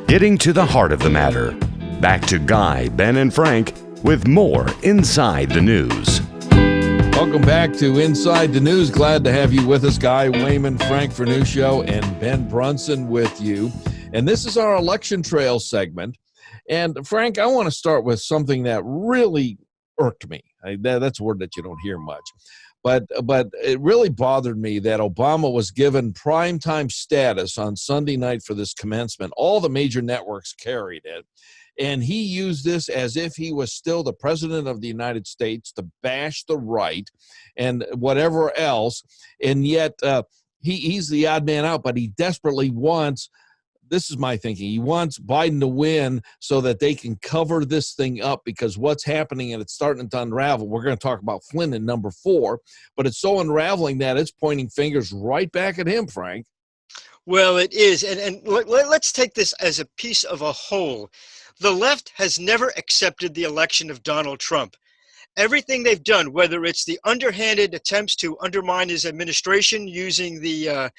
Getting to the heart of the matter. Back to Guy, Ben, and Frank with more Inside the News. Welcome back to Inside the News. Glad to have you with us. Guy Wehman, Frank Vernuccio, and Ben Brunson with you. And this is our election trail segment. And Frank, I want to start with something that really irked me. That's a word that you don't hear much. But it really bothered me that Obama was given primetime status on Sunday night for this commencement. All the major networks carried it. And he used this as if he was still the president of the United States to bash the right and whatever else. And yet he's the odd man out, but he desperately wants, this is my thinking, he wants Biden to win so that they can cover this thing up, because what's happening, and it's starting to unravel. We're going to talk about Flynn in number 4, but it's so unraveling that it's pointing fingers right back at him, Frank. Well, it is. And let's take this as a piece of a whole. The left has never accepted the election of Donald Trump. Everything they've done, whether it's the underhanded attempts to undermine his administration using the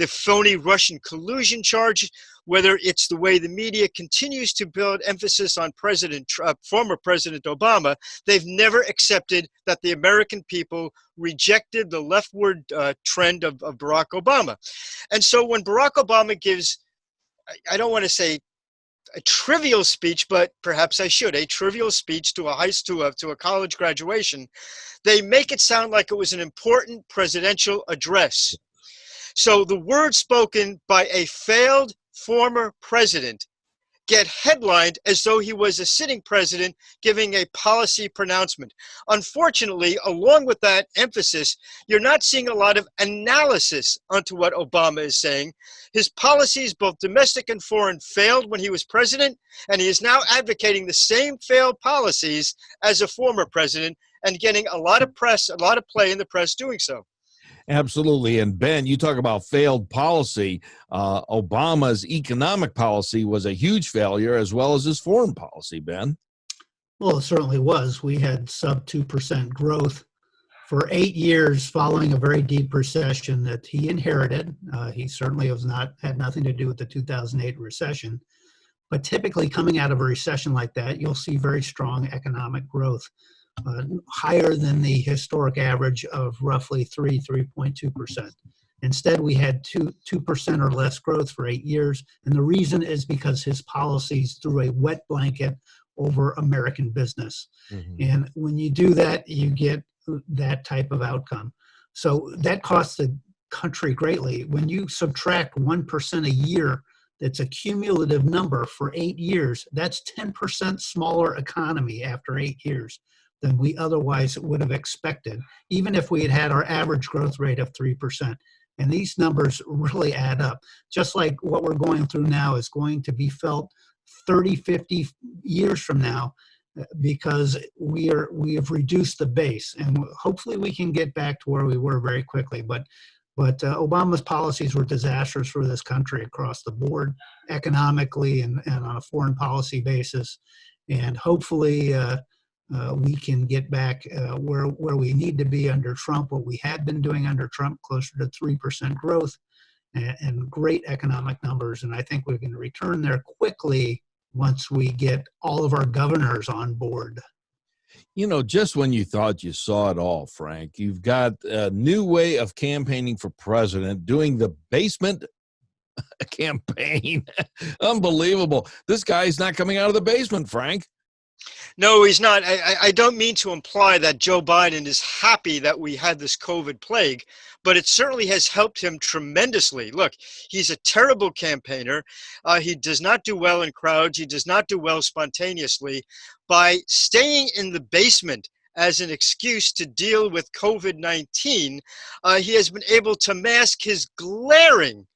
phony Russian collusion charge, whether it's the way the media continues to build emphasis on former President Obama, they've never accepted that the American people rejected the leftward trend of Barack Obama. And so when Barack Obama gives, I don't want to say a trivial speech, but perhaps I should, a trivial speech to a college graduation, they make it sound like it was an important presidential address. So the words spoken by a failed former president get headlined as though he was a sitting president giving a policy pronouncement. Unfortunately, along with that emphasis, you're not seeing a lot of analysis onto what Obama is saying. His policies, both domestic and foreign, failed when he was president, and he is now advocating the same failed policies as a former president and getting a lot of press, a lot of play in the press doing so. Absolutely. And Ben, you talk about failed policy. Obama's economic policy was a huge failure, as well as his foreign policy, Ben. Well, it certainly was. We had sub 2% growth for 8 years following a very deep recession that he inherited. He certainly had nothing to do with the 2008 recession. But typically coming out of a recession like that, you'll see very strong economic growth. Higher than the historic average of roughly 3.2%. Instead, we had 2% or less growth for 8 years. And the reason is because his policies threw a wet blanket over American business. Mm-hmm. And when you do that, you get that type of outcome. So that costs the country greatly. When you subtract 1% a year, that's a cumulative number for 8 years. That's 10% smaller economy after 8 years than we otherwise would have expected, even if we had had our average growth rate of 3%. And these numbers really add up. Just like what we're going through now is going to be felt 30, 50 years from now, because we have reduced the base. And hopefully we can get back to where we were very quickly. But Obama's policies were disastrous for this country across the board, economically and on a foreign policy basis. And hopefully, we can get back where we need to be under Trump, what we had been doing under Trump, closer to 3% growth and great economic numbers. And I think we can return there quickly once we get all of our governors on board. You know, just when you thought you saw it all, Frank, you've got a new way of campaigning for president, doing the basement campaign. Unbelievable. This guy's not coming out of the basement, Frank. No, he's not. I don't mean to imply that Joe Biden is happy that we had this COVID plague, but it certainly has helped him tremendously. Look, he's a terrible campaigner. He does not do well in crowds. He does not do well spontaneously. By staying in the basement as an excuse to deal with COVID-19, he has been able to mask his glaring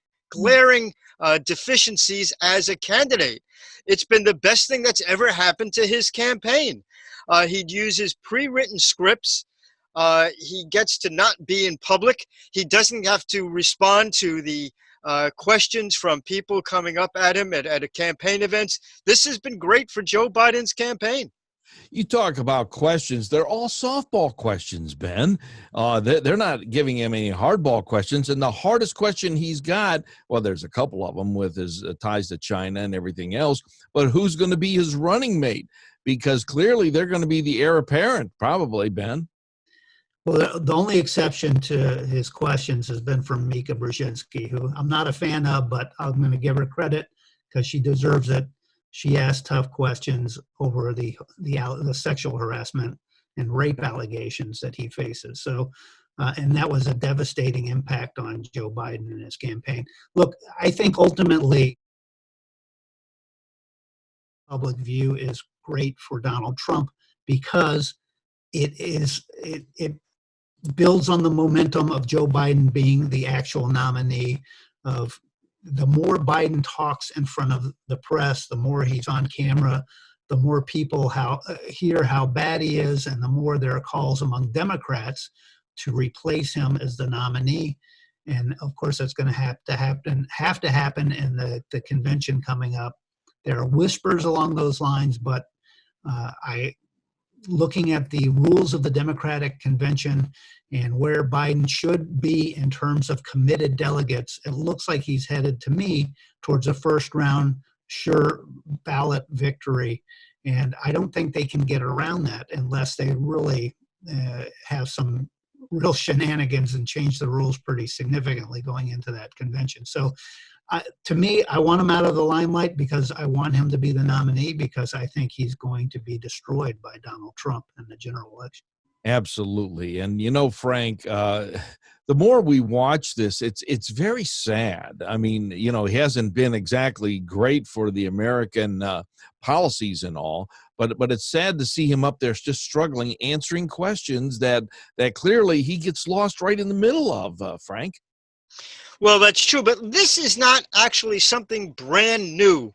deficiencies as a candidate. It's been the best thing that's ever happened to his campaign. He'd use his pre-written scripts. He gets to not be in public. He doesn't have to respond to the questions from people coming up at him at campaign events. This has been great for Joe Biden's campaign. You talk about questions. They're all softball questions, Ben. They're not giving him any hardball questions. And the hardest question he's got, well, there's a couple of them with his ties to China and everything else, but who's going to be his running mate? Because clearly they're going to be the heir apparent, probably, Ben. Well, the only exception to his questions has been from Mika Brzezinski, who I'm not a fan of, but I'm going to give her credit because she deserves it. She asked tough questions over the sexual harassment and rape allegations that he faces. So, and that was a devastating impact on Joe Biden and his campaign. Look, I think ultimately, public view is great for Donald Trump because it builds on the momentum of Joe Biden being the actual nominee. Of the more Biden talks in front of the press, the more he's on camera, the more people hear how bad he is, and the more there are calls among Democrats to replace him as the nominee. And of course, that's going to have to happen in the convention coming up. There are whispers along those lines, but looking at the rules of the Democratic convention and where Biden should be in terms of committed delegates, it looks like he's headed, to me, towards a first round sure ballot victory. And I don't think they can get around that unless they really have some real shenanigans and change the rules pretty significantly going into that convention. So to me, I want him out of the limelight because I want him to be the nominee, because I think he's going to be destroyed by Donald Trump in the general election. Absolutely. And, you know, Frank, the more we watch this, it's very sad. I mean, you know, he hasn't been exactly great for the American policies and all, but it's sad to see him up there just struggling, answering questions that clearly he gets lost right in the middle of, Frank. Well, that's true, but this is not actually something brand new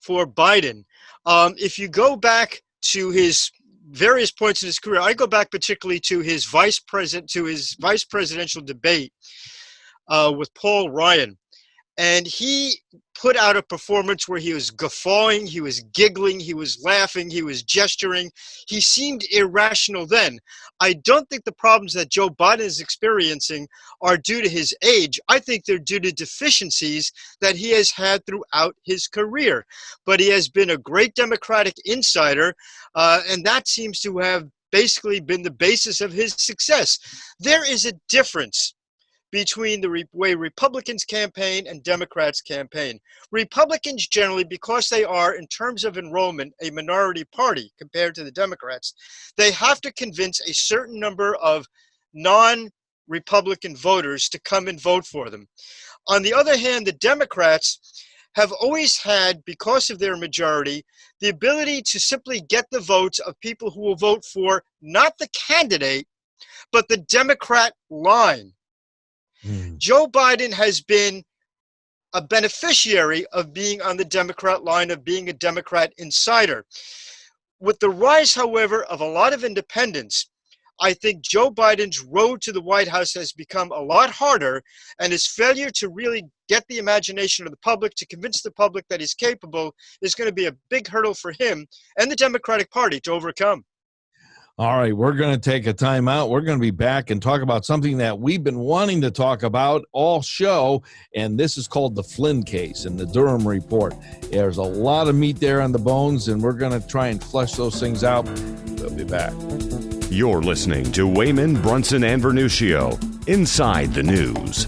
for Biden. If you go back to his various points in his career, I go back particularly to his vice presidential debate with Paul Ryan, and he put out a performance where he was guffawing, he was giggling, he was laughing, he was gesturing. He seemed irrational then. I don't think the problems that Joe Biden is experiencing are due to his age. I think they're due to deficiencies that he has had throughout his career. But he has been a great Democratic insider, and that seems to have basically been the basis of his success. There is a difference between the way Republicans campaign and Democrats campaign. Republicans generally, because they are, in terms of enrollment, a minority party compared to the Democrats, they have to convince a certain number of non-Republican voters to come and vote for them. On the other hand, the Democrats have always had, because of their majority, the ability to simply get the votes of people who will vote for not the candidate, but the Democrat line. Joe Biden has been a beneficiary of being on the Democrat line, of being a Democrat insider. With the rise, however, of a lot of independents, I think Joe Biden's road to the White House has become a lot harder, and his failure to really get the imagination of the public, to convince the public that he's capable, is going to be a big hurdle for him and the Democratic Party to overcome. All right, we're going to take a time out. We're going to be back and talk about something that we've been wanting to talk about all show, and this is called the Flynn case and the Durham report. There's a lot of meat there on the bones, and we're going to try and flesh those things out. We'll be back. You're listening to Wehman, Brunson, and Vernuccio, Inside the News.